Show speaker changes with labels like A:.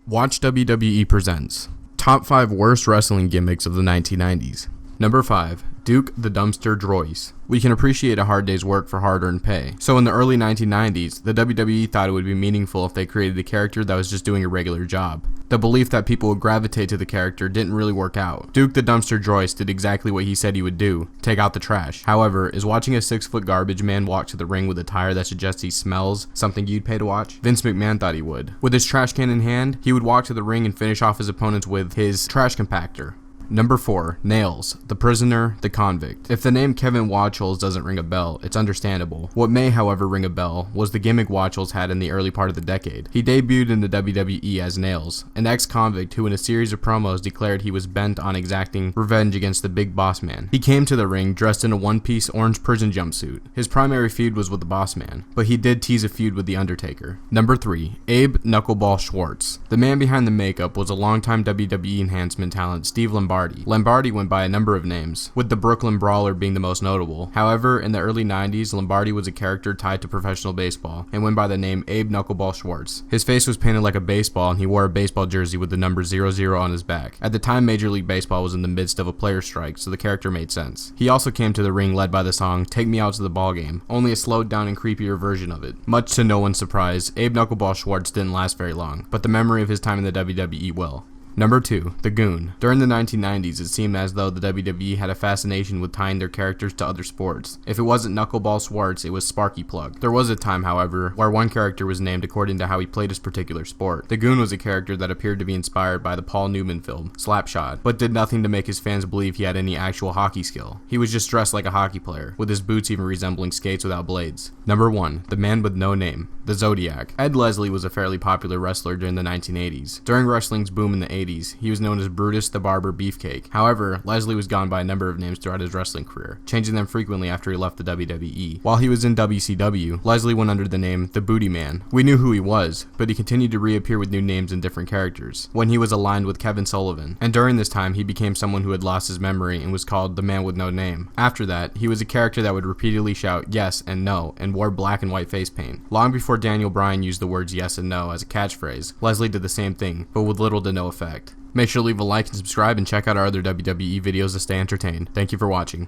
A: Watch WWE Presents Top 5 Worst Wrestling Gimmicks of the 1990s. Number 5. Duke the Dumpster Droice. We can appreciate a hard day's work for hard-earned pay. So in the early 1990s, the WWE thought it would be meaningful if they created a character that was just doing a regular job. The belief that people would gravitate to the character didn't really work out. Duke the Dumpster Droice did exactly what he said he would do, take out the trash. However, is watching a 6-foot garbage man walk to the ring with a tire that suggests he smells something you'd pay to watch? Vince McMahon thought he would. With his trash can in hand, he would walk to the ring and finish off his opponents with his trash compactor. Number 4. Nails. The Prisoner, the Convict. If the name Kevin Watchels doesn't ring a bell, it's understandable. What may, however, ring a bell was the gimmick Watchels had in the early part of the decade. He debuted in the WWE as Nails, an ex-convict who in a series of promos declared he was bent on exacting revenge against the Big Boss Man. He came to the ring dressed in a one-piece orange prison jumpsuit. His primary feud was with the Boss Man, but he did tease a feud with The Undertaker. Number 3. Abe Knuckleball Schwartz. The man behind the makeup was a longtime WWE enhancement talent, Steve Lombardi. Lombardi went by a number of names, with the Brooklyn Brawler being the most notable. However, in the early 90s, Lombardi was a character tied to professional baseball, and went by the name Abe Knuckleball Schwartz. His face was painted like a baseball, and he wore a baseball jersey with the number 00 on his back. At the time, Major League Baseball was in the midst of a player strike, so the character made sense. He also came to the ring led by the song Take Me Out to the Ball Game, only a slowed down and creepier version of it. Much to no one's surprise, Abe Knuckleball Schwartz didn't last very long, but the memory of his time in the WWE will. Number 2. The Goon. During the 1990s, it seemed as though the WWE had a fascination with tying their characters to other sports. If it wasn't Knuckleball Schwartz, it was Sparky Plug. There was a time, however, where one character was named according to how he played his particular sport. The Goon was a character that appeared to be inspired by the Paul Newman film, Slapshot, but did nothing to make his fans believe he had any actual hockey skill. He was just dressed like a hockey player, with his boots even resembling skates without blades. Number 1. The Man with No Name. The Zodiac. Ed Leslie was a fairly popular wrestler during the 1980s. During wrestling's boom in the 80s, he was known as Brutus the Barber Beefcake. However, Leslie was gone by a number of names throughout his wrestling career, changing them frequently after he left the WWE. While he was in WCW, Leslie went under the name The Booty Man. We knew who he was, but he continued to reappear with new names and different characters, when he was aligned with Kevin Sullivan, and during this time he became someone who had lost his memory and was called The Man with No Name. After that, he was a character that would repeatedly shout yes and no, and wore black and white face paint. Long before Daniel Bryan used the words yes and no as a catchphrase, Leslie did the same thing, but with little to no effect. Make sure to leave a like and subscribe and check out our other WWE videos to stay entertained. Thank you for watching.